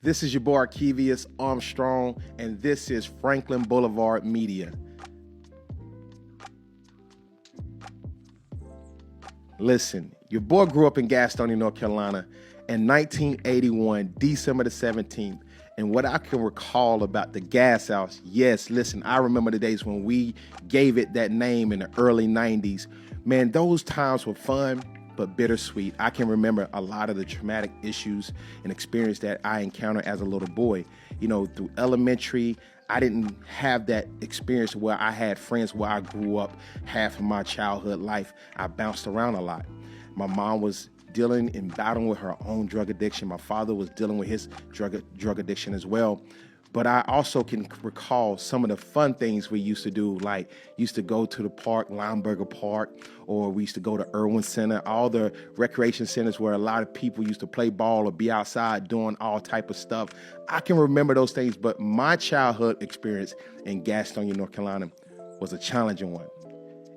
This is your boy Arkevius Armstrong, and this is Franklin Boulevard Media. Listen, your boy grew up in Gastonia, North Carolina in 1981, December the 17th. And what I can recall about the gas house, yes, listen, I remember the days when we gave it that name in the early 90s. Man, those times were fun, but bittersweet. I can remember a lot of the traumatic issues and experience that I encountered as a little boy. You know, through elementary, I didn't have that experience where I had friends where I grew up half of my childhood life. I bounced around a lot. My mom was dealing and battling with her own drug addiction. My father was dealing with his drug addiction as well. But I also can recall some of the fun things we used to do, like used to go to the park, Lineberger Park, or we used to go to Irwin Center, all the recreation centers where a lot of people used to play ball or be outside doing all type of stuff. I can remember those things, but my childhood experience in Gastonia, North Carolina was a challenging one.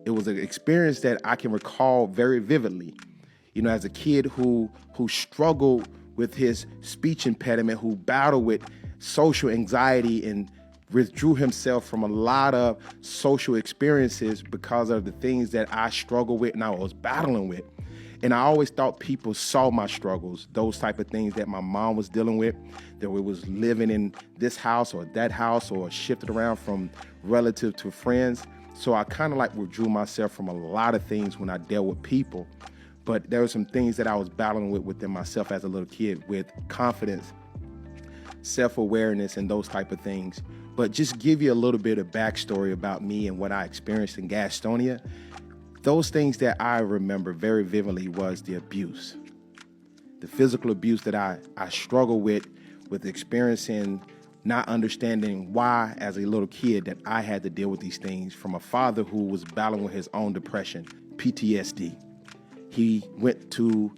It was an experience that I can recall very vividly. You know, as a kid who struggled with his speech impediment, who battled with social anxiety and withdrew himself from a lot of social experiences because of the things that I struggled with and I was battling with. And I always thought people saw my struggles, those type of things that my mom was dealing with, that we was living in this house or that house or shifted around from relative to friends. So I kind of like withdrew myself from a lot of things when I dealt with people. But there were some things that I was battling with within myself as a little kid, with confidence, self-awareness, and those type of things. But just give you a little bit of backstory about me and what I experienced in Gastonia. Those things that I remember very vividly was the abuse, the physical abuse that I struggled with experiencing, not understanding why as a little kid that I had to deal with these things from a father who was battling with his own depression, PTSD. He went to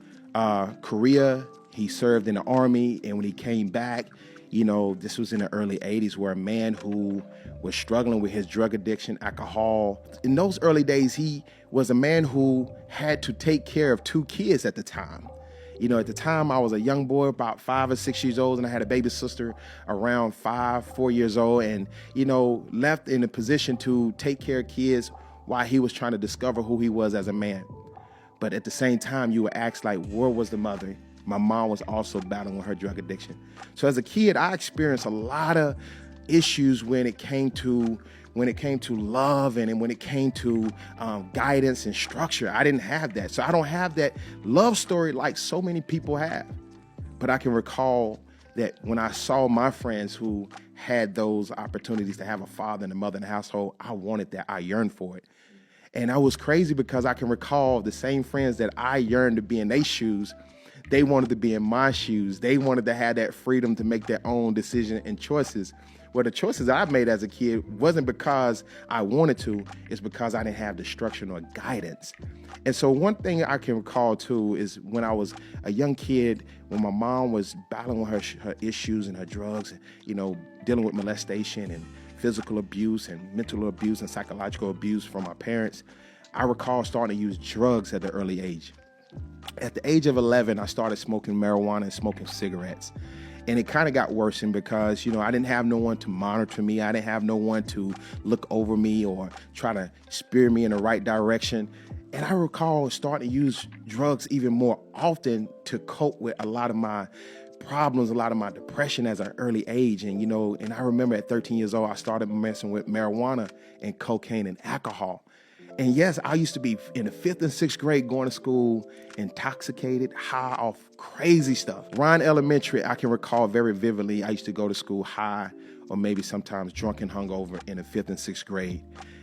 Korea. He served in the army, and when he came back, you know, this was in the early 80s, where a man who was struggling with his drug addiction, alcohol. In those early days, he was a man who had to take care of 2 kids at the time. You know, at the time, I was a young boy, about 5 or 6 years old, and I had a baby sister around 4 years old, and, you know, left in a position to take care of kids while he was trying to discover who he was as a man. But at the same time, you were asked, like, where was the mother? My mom was also battling with her drug addiction. So as a kid, I experienced a lot of issues when it came to love and when it came to guidance and structure. I didn't have that. So I don't have that love story like so many people have. But I can recall that when I saw my friends who had those opportunities to have a father and a mother in the household, I wanted that. I yearned for it. And I was crazy because I can recall the same friends that I yearned to be in their shoes. They wanted to be in my shoes. They wanted to have that freedom to make their own decision and choices. Well, the choices I made as a kid wasn't because I wanted to, it's because I didn't have the structure nor guidance. And so one thing I can recall too is when I was a young kid, when my mom was battling with her issues and her drugs, you know, dealing with molestation and physical abuse and mental abuse and psychological abuse from my parents, I recall starting to use drugs at an early age. At the age of 11, I started smoking marijuana and smoking cigarettes. And it kind of got worse because, you know, I didn't have no one to monitor me. I didn't have no one to look over me or try to steer me in the right direction. And I recall starting to use drugs even more often to cope with a lot of my problems, a lot of my depression as an early age. And, you know, and I remember at 13 years old, I started messing with marijuana and cocaine and alcohol. And yes, I used to be in the 5th and 6th grade going to school, intoxicated, high off crazy stuff. Ryan Elementary, I can recall very vividly, I used to go to school high or maybe sometimes drunk and hungover in the 5th and 6th grade.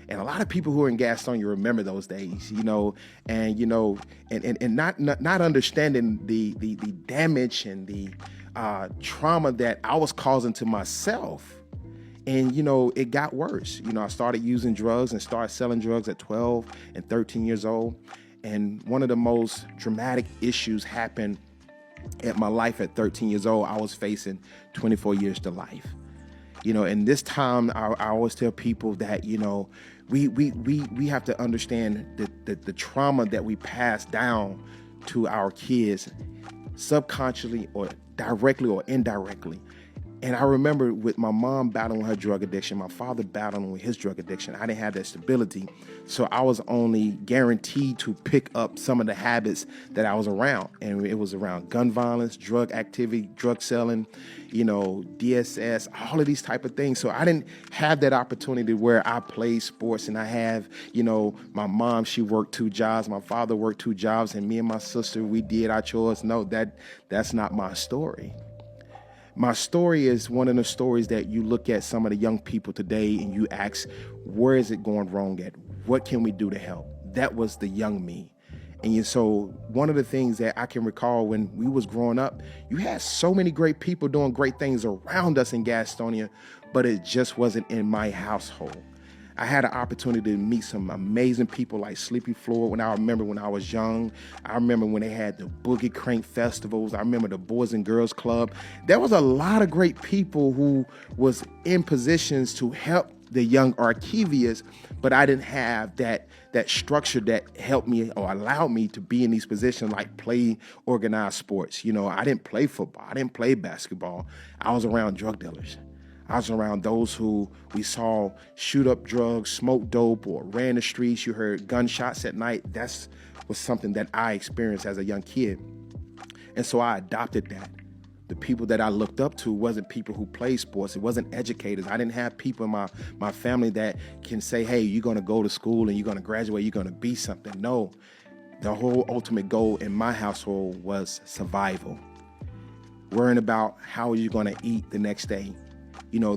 And a lot of people who are in Gastonia remember those days, you know, and, you know, and not understanding the damage and the trauma that I was causing to myself. And, you know, it got worse. You know, I started using drugs and started selling drugs at 12 and 13 years old. And one of the most dramatic issues happened at my life at 13 years old. I was facing 24 years to life. You know, and this time I always tell people that, you know, we have to understand the trauma that we pass down to our kids subconsciously or directly or indirectly. And I remember with my mom battling her drug addiction, my father battling with his drug addiction, I didn't have that stability. So I was only guaranteed to pick up some of the habits that I was around. And it was around gun violence, drug activity, drug selling, DSS, all of these type of things. So I didn't have that opportunity where I played sports and I have, my mom, she worked 2 jobs, my father worked 2 jobs, and me and my sister, we did our chores. No, that's not my story. My story is one of the stories that you look at some of the young people today and you ask, where is it going wrong at? What can we do to help? That was the young me. And so one of the things that I can recall when we was growing up, you had so many great people doing great things around us in Gastonia, but it just wasn't in my household. I had an opportunity to meet some amazing people like Sleepy Floyd when I was young. I remember when they had the Boogie Crank festivals. I remember the Boys and Girls Club. There was a lot of great people who was in positions to help the young Arcavians, but I didn't have that structure that helped me or allowed me to be in these positions like play organized sports. I didn't play football. I didn't play basketball. I was around drug dealers. I was around those who we saw shoot up drugs, smoke dope, or ran the streets. You heard gunshots at night. That was something that I experienced as a young kid. And so I adopted that. The people that I looked up to wasn't people who played sports. It wasn't educators. I didn't have people in my family that can say, hey, you're going to go to school and you're going to graduate, you're going to be something. No, the whole ultimate goal in my household was survival. Worrying about how you're going to eat the next day.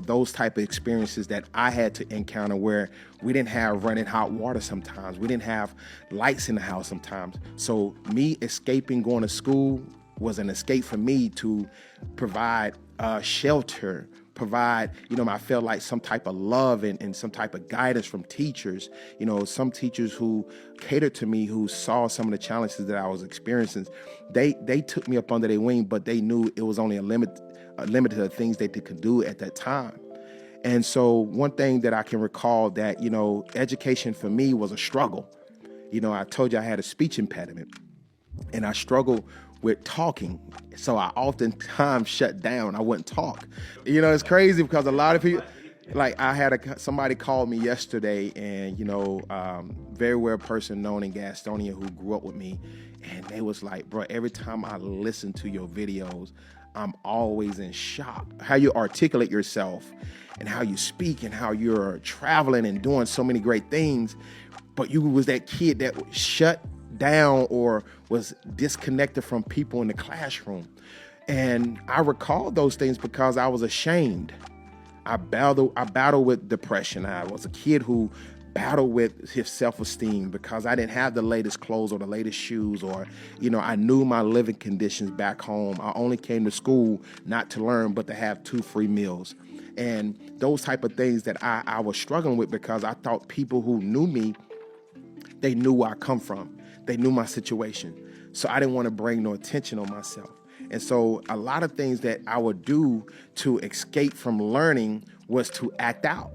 Those type of experiences that I had to encounter where we didn't have running hot water sometimes. We didn't have lights in the house sometimes. So me escaping going to school was an escape for me to provide shelter, I felt like some type of love and some type of guidance from teachers, some teachers who catered to me, who saw some of the challenges that I was experiencing. They took me up under their wing, but they knew it was only a limit to the things that they could do at that time. And so one thing that I can recall that, education for me was a struggle. I told you I had a speech impediment and I struggled with talking. So I oftentimes shut down. I wouldn't talk. It's crazy because a lot of people, like I had somebody called me yesterday and, very well person known in Gastonia who grew up with me. And they was like, bro, every time I listen to your videos, I'm always in shock. How you articulate yourself and how you speak and how you're traveling and doing so many great things. But you was that kid that shut down or was disconnected from people in the classroom. And I recall those things because I was ashamed. I battled with depression. I was a kid who battled with his self-esteem because I didn't have the latest clothes or the latest shoes or, I knew my living conditions back home. I only came to school not to learn, but to have 2 free meals. And those type of things that I was struggling with because I thought people who knew me, they knew where I come from. They knew my situation. So I didn't want to bring no attention on myself. And so a lot of things that I would do to escape from learning was to act out.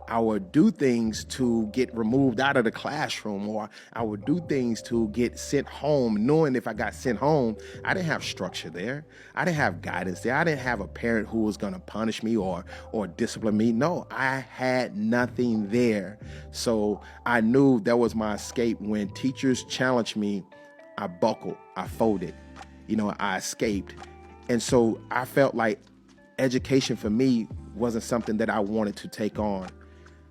I would do things to get removed out of the classroom, or I would do things to get sent home, knowing if I got sent home, I didn't have structure there. I didn't have guidance there. I didn't have a parent who was going to punish me or discipline me. No, I had nothing there. So I knew that was my escape. When teachers challenged me, I buckled, I folded, I escaped. And so I felt like education for me wasn't something that I wanted to take on.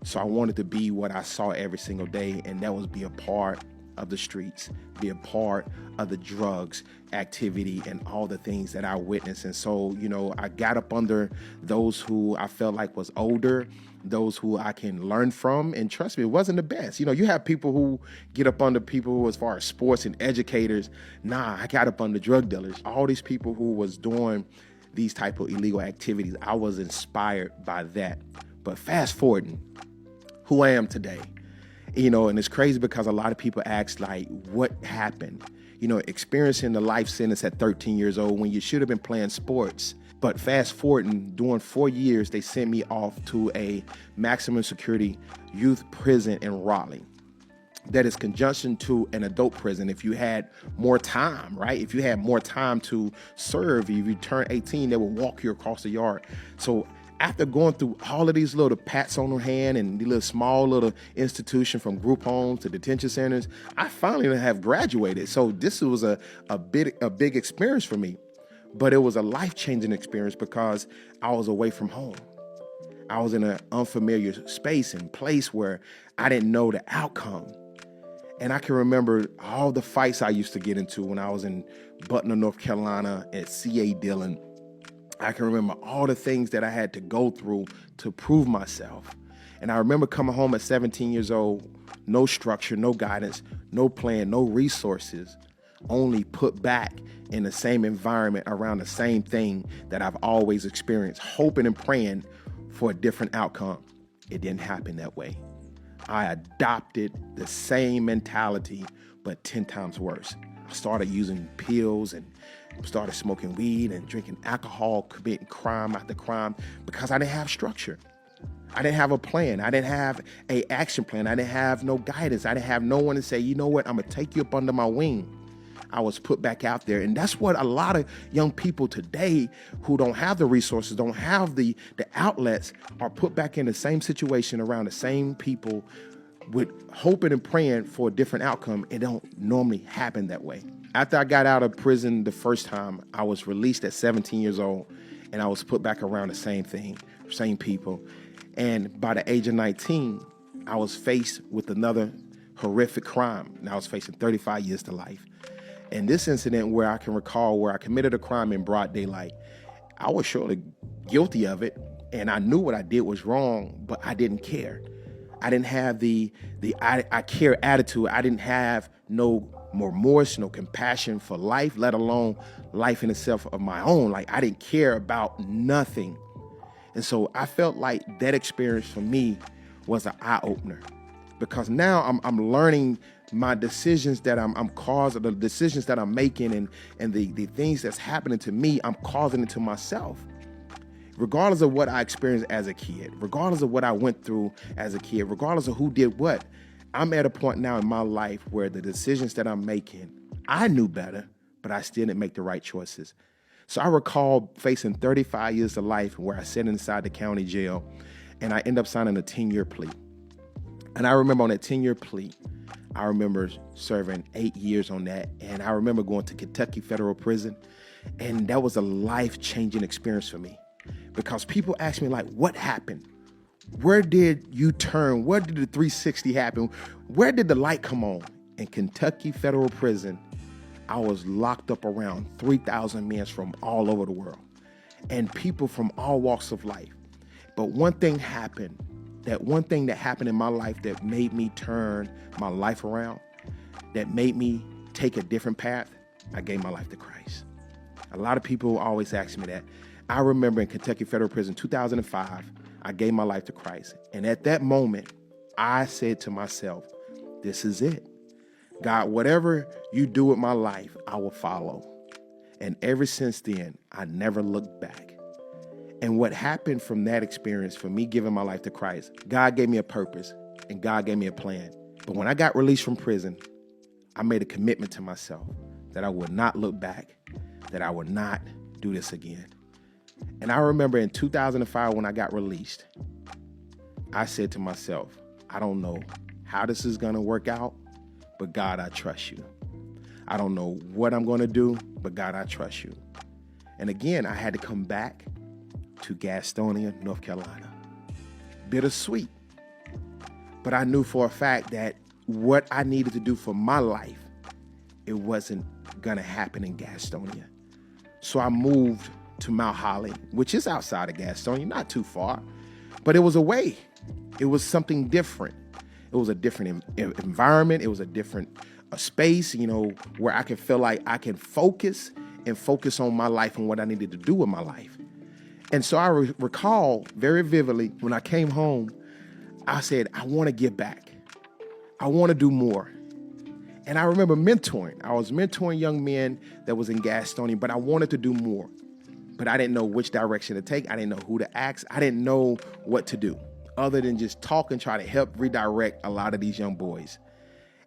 So I wanted to be what I saw every single day, and that was be a part of the streets, be a part of the drugs activity and all the things that I witnessed. And so, I got up under those who I felt like was older, those who I can learn from. And trust me, it wasn't the best. You have people who get up under people who, as far as sports and educators, I got up under drug dealers. All these people who was doing these type of illegal activities, I was inspired by that. But fast forwarding, who I am today, and it's crazy because a lot of people ask, like, what happened? Experiencing the life sentence at 13 years old when you should have been playing sports. But fast forwarding, during 4 years, they sent me off to a maximum security youth prison in Raleigh. that is conjunction to an adult prison. If you had more time, right? If you had more time to serve, if you turn 18, they would walk you across the yard. So after going through all of these little pats on the hand and the little small little institution, from group homes to detention centers, I finally have graduated. So this was a big experience for me, but it was a life-changing experience because I was away from home. I was in an unfamiliar space and place where I didn't know the outcome. And I can remember all the fights I used to get into when I was in Butler, North Carolina at C.A. Dillon. I can remember all the things that I had to go through to prove myself. And I remember coming home at 17 years old, no structure, no guidance, no plan, no resources, only put back in the same environment around the same thing that I've always experienced, hoping and praying for a different outcome. It didn't happen that way. I adopted the same mentality, but 10 times worse. I started using pills and started smoking weed and drinking alcohol, committing crime after crime because I didn't have structure. I didn't have a plan. I didn't have an action plan. I didn't have no guidance. I didn't have no one to say, you know what, I'm going to take you up under my wing. I was put back out there. And that's what a lot of young people today who don't have the resources, don't have the outlets, are put back in the same situation around the same people with hoping and praying for a different outcome. It don't normally happen that way. After I got out of prison the first time, I was released at 17 years old, and I was put back around the same thing, same people. And by the age of 19, I was faced with another horrific crime, and I was facing 35 years to life. And this incident, where I can recall where I committed a crime in broad daylight, I was surely guilty of it, and I knew what I did was wrong, but I didn't care. I didn't have the I care attitude. I didn't have no remorse, no compassion for life, let alone life in itself of my own. Like, I didn't care about nothing. And so I felt like that experience for me was an eye-opener, because now I'm learning my decisions that I'm causing, the decisions that I'm making, and the things that's happening to me, I'm causing it to myself. Regardless of what I experienced as a kid, regardless of what I went through as a kid, regardless of who did what, I'm at a point now in my life where the decisions that I'm making, I knew better, but I still didn't make the right choices. So I recall facing 35 years of life where I sat inside the county jail, and I ended up signing a 10-year plea. And I remember on that 10-year plea, I remember serving 8 years on that. And I remember going to Kentucky Federal Prison. And that was a life-changing experience for me, because people ask me, like, what happened? Where did you turn? Where did the 360 happen? Where did the light come on? In Kentucky Federal Prison, I was locked up around 3,000 men from all over the world, and people from all walks of life. But one thing happened. That one thing that happened in my life that made me turn my life around, that made me take a different path, I gave my life to Christ. A lot of people always ask me that. I remember in Kentucky Federal Prison, 2005, I gave my life to Christ. And at that moment, I said to myself, this is it. God, whatever you do with my life, I will follow. And ever since then, I never looked back. And what happened from that experience, for me giving my life to Christ, God gave me a purpose and God gave me a plan. But when I got released from prison, I made a commitment to myself that I would not look back, that I would not do this again. And I remember in 2005, when I got released, I said to myself, I don't know how this is going to work out, but God, I trust you. I don't know what I'm going to do, but God, I trust you. And again, I had to come back to Gastonia, North Carolina. Bittersweet. But I knew for a fact that what I needed to do for my life, it wasn't going to happen in Gastonia. So I moved to Mount Holly, which is outside of Gastonia, not too far, but it was a way. It was something different. It was a different environment. It was a different space, where I could feel like I can focus on my life and what I needed to do with my life. And so I recall very vividly when I came home, I said, I want to give back. I want to do more. And I remember mentoring. I was mentoring young men that was in Gastonia, but I wanted to do more. But I didn't know which direction to take. I didn't know who to ask. I didn't know what to do other than just talk and try to help redirect a lot of these young boys.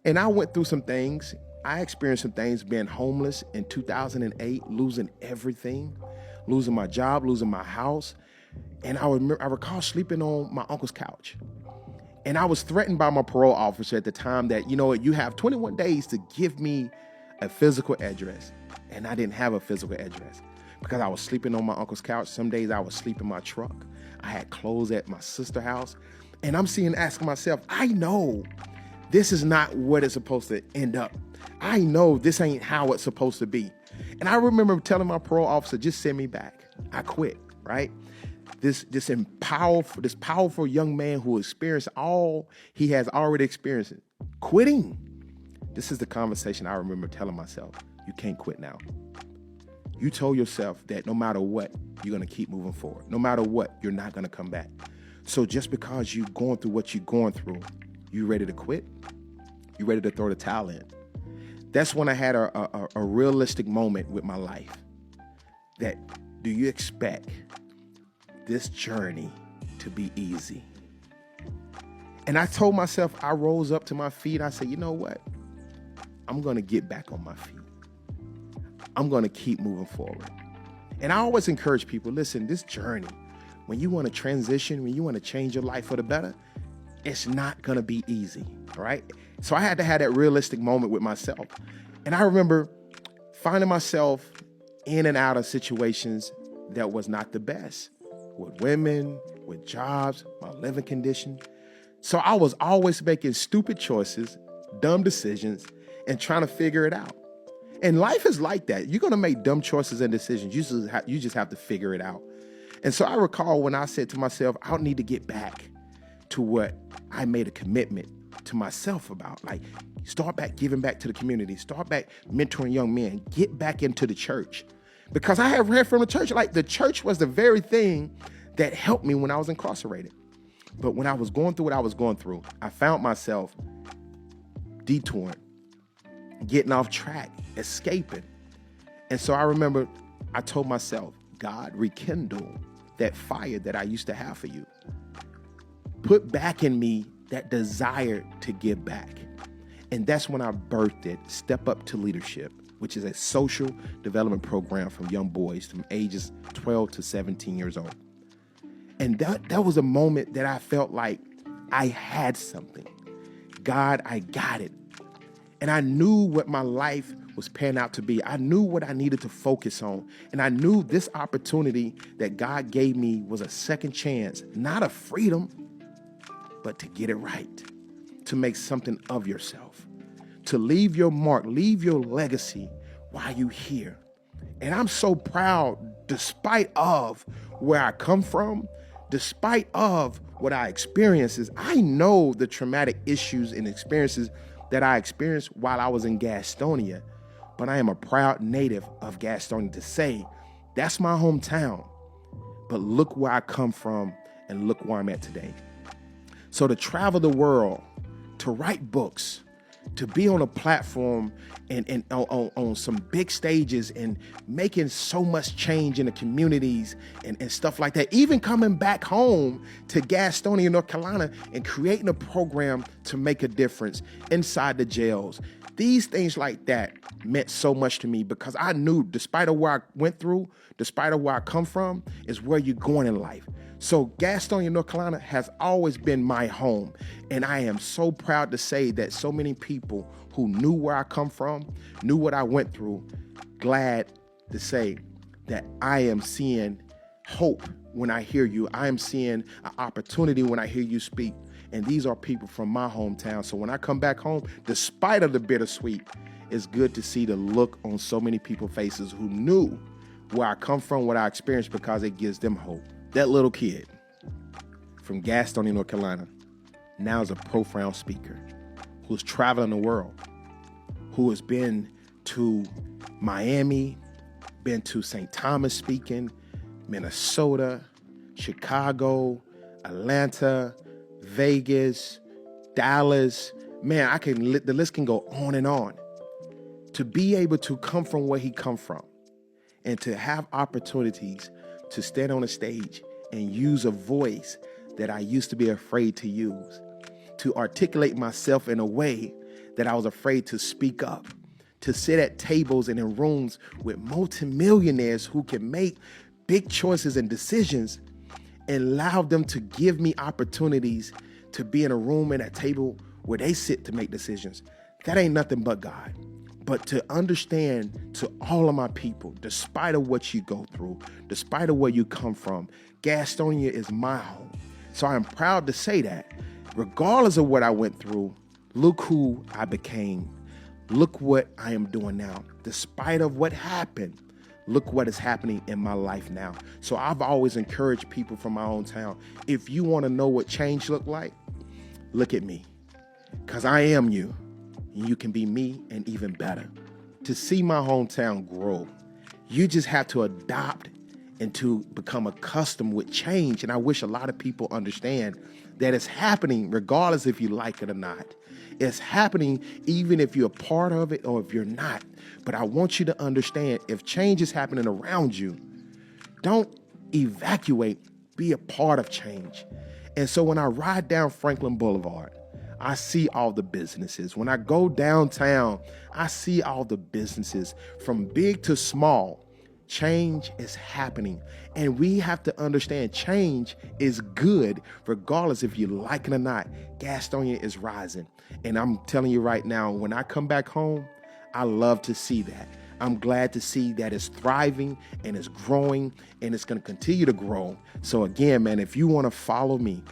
And I went through some things. I experienced some things being homeless in 2008, losing everything, losing my job, losing my house. And I recall sleeping on my uncle's couch. And I was threatened by my parole officer at the time that, you know what, you have 21 days to give me a physical address. And I didn't have a physical address because I was sleeping on my uncle's couch. Some days I would sleep in my truck. I had clothes at my sister's house. And I'm asking myself, I know this is not what it's supposed to end up. I know this ain't how it's supposed to be. And I remember telling my parole officer, just send me back. I quit, right? This powerful young man who experienced all he has already experienced, quitting. This is the conversation I remember telling myself. You can't quit now. You told yourself that no matter what, you're going to keep moving forward. No matter what, you're not going to come back. So just because you're going through what you're going through, you ready to quit? You ready to throw the towel in? That's when I had a realistic moment with my life. That, do you expect this journey to be easy? And I told myself, I rose up to my feet. I said, you know what? I'm going to get back on my feet. I'm going to keep moving forward. And I always encourage people, listen, this journey, when you want to transition, when you want to change your life for the better, it's not going to be easy, all right? So I had to have that realistic moment with myself. And I remember finding myself in and out of situations that was not the best, with women, with jobs, my living condition. So I was always making stupid choices, dumb decisions, and trying to figure it out. And life is like that. You're going to make dumb choices and decisions. You just have to figure it out. And so I recall when I said to myself, I need to get back to what I made a commitment to myself about. Like, start back giving back to the community. Start back mentoring young men. Get back into the church. Because I have read from the church, like the church was the very thing that helped me when I was incarcerated. But when I was going through what I was going through, I found myself detouring, getting off track, escaping. And so I remember I told myself, God, rekindle that fire that I used to have for you. Put back in me that desire to give back. And that's when I birthed it, Step Up to Leadership, which is a social development program for young boys from ages 12 to 17 years old. And that was a moment that I felt like I had something. God, I got it. And I knew what my life was panning out to be. I knew what I needed to focus on. And I knew this opportunity that God gave me was a second chance, not a freedom, but to get it right, to make something of yourself, to leave your mark, leave your legacy while you're here. And I'm so proud, despite of where I come from, despite of what I experiences, I know the traumatic issues and experiences that I experienced while I was in Gastonia, but I am a proud native of Gastonia to say, that's my hometown, but look where I come from and look where I'm at today. So to travel the world, to write books, to be on a platform and on some big stages and making so much change in the communities and stuff like that, even coming back home to Gastonia, North Carolina, and creating a program to make a difference inside the jails. These things like that meant so much to me because I knew, despite of where I went through, despite of where I come from, is where you're going in life. So Gastonia, North Carolina has always been my home. And I am so proud to say that so many people who knew where I come from, knew what I went through, glad to say that I am seeing hope when I hear you. I am seeing an opportunity when I hear you speak. And these are people from my hometown. So when I come back home, despite of the bittersweet, it's good to see the look on so many people's faces who knew where I come from, what I experienced, because it gives them hope. That little kid from Gastonia, North Carolina, now is a profound speaker who's traveling the world, who has been to Miami, been to St. Thomas speaking, Minnesota, Chicago, Atlanta, Vegas, Dallas. Man, the list can go on and on. To be able to come from where he come from and to have opportunities to stand on a stage and use a voice that I used to be afraid to use, to articulate myself in a way that I was afraid to speak up, to sit at tables and in rooms with multimillionaires who can make big choices and decisions, and allow them to give me opportunities to be in a room and at a table where they sit to make decisions. That ain't nothing but God. But to understand, to all of my people, despite of what you go through, despite of where you come from, Gastonia is my home. So I am proud to say that regardless of what I went through, look who I became. Look what I am doing now. Despite of what happened, look what is happening in my life now. So I've always encouraged people from my own town, if you want to know what change look like, look at me, because I am you. And you can be me and even better. To see my hometown grow, you just have to adopt and to become accustomed with change. And I wish a lot of people understand that it's happening regardless if you like it or not. It's happening even if you're a part of it or if you're not. But I want you to understand, if change is happening around you, don't evacuate, be a part of change. And so when I ride down Franklin Boulevard, I see all the businesses. When I go downtown, I see all the businesses from big to small. Change is happening. And we have to understand change is good, regardless if you like it or not. Gastonia is rising. And I'm telling you right now, when I come back home, I love to see that. I'm glad to see that it's thriving and it's growing and it's going to continue to grow. So again, man, if you want to follow me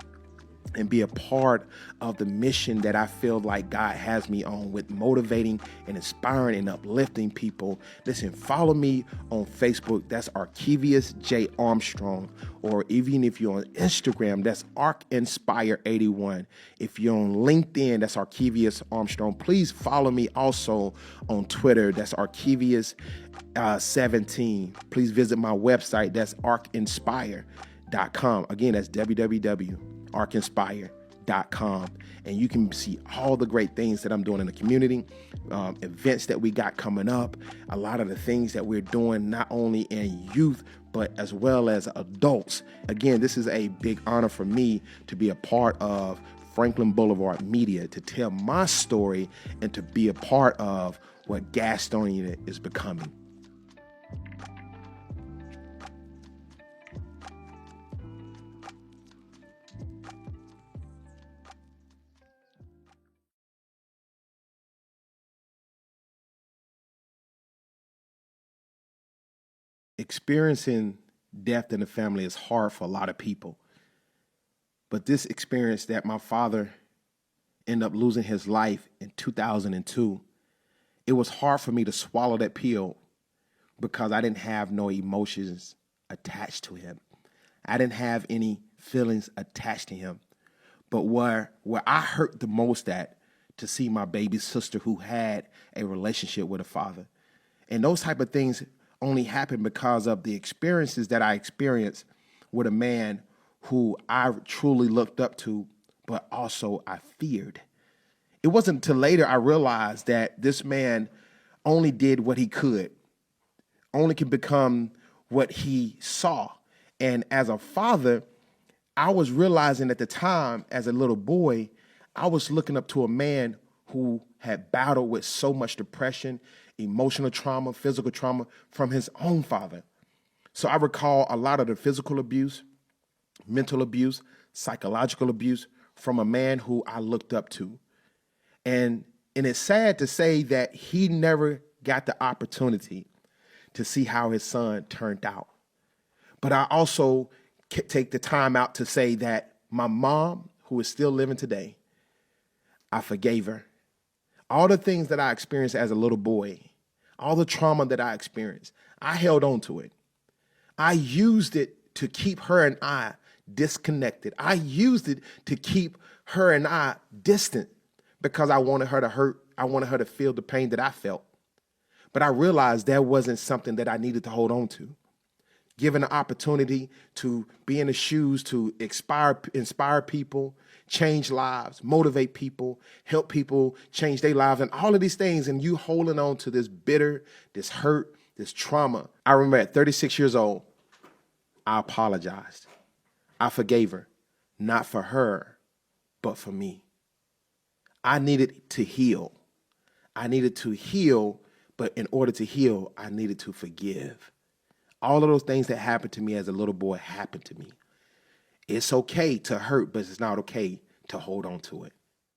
and be a part of the mission that I feel like God has me on, with motivating and inspiring and uplifting people, listen, follow me on Facebook. That's Arkevious J. Armstrong. Or even if you're on Instagram, that's ArkInspire81. If you're on LinkedIn, that's Arkevious Armstrong. Please follow me also on Twitter. That's Arkevious17. Please visit my website. That's arkinspire.com. Again, that's www.arkinspire.com, and you can see all the great things that I'm doing in the community, events that we got coming up, a lot of the things that we're doing not only in youth but as well as adults. Again, this is a big honor for me to be a part of Franklin Boulevard Media, to tell my story and to be a part of what Gastonia is becoming. Experiencing death in the family is hard for a lot of people. But this experience that my father ended up losing his life in 2002, it was hard for me to swallow that pill because I didn't have no emotions attached to him. I didn't have any feelings attached to him. But where I hurt the most at, to see my baby sister who had a relationship with a father. And those type of things only happened because of the experiences that I experienced with a man who I truly looked up to, but also I feared. It wasn't until later I realized that this man only did what he could, only could become what he saw. And as a father, I was realizing at the time, as a little boy, I was looking up to a man who had battled with so much depression, emotional trauma, physical trauma from his own father. So I recall a lot of the physical abuse, mental abuse, psychological abuse from a man who I looked up to. And it's sad to say that he never got the opportunity to see how his son turned out. But I also take the time out to say that my mom, who is still living today, I forgave her. All the things that I experienced as a little boy, all the trauma that I experienced, I held on to it. I used it to keep her and I disconnected. I used it to keep her and I distant because I wanted her to hurt. I wanted her to feel the pain that I felt. But I realized that wasn't something that I needed to hold on to. Given the opportunity to be in the shoes, to inspire people, change lives, motivate people, help people change their lives, and all of these things, and you holding on to this bitter, this hurt, this trauma. I remember at 36 years old, I apologized. I forgave her, not for her, but for me. I needed to heal. I needed to heal, but in order to heal, I needed to forgive. All of those things that happened to me as a little boy happened to me. It's okay to hurt, but it's not okay to hold on to it.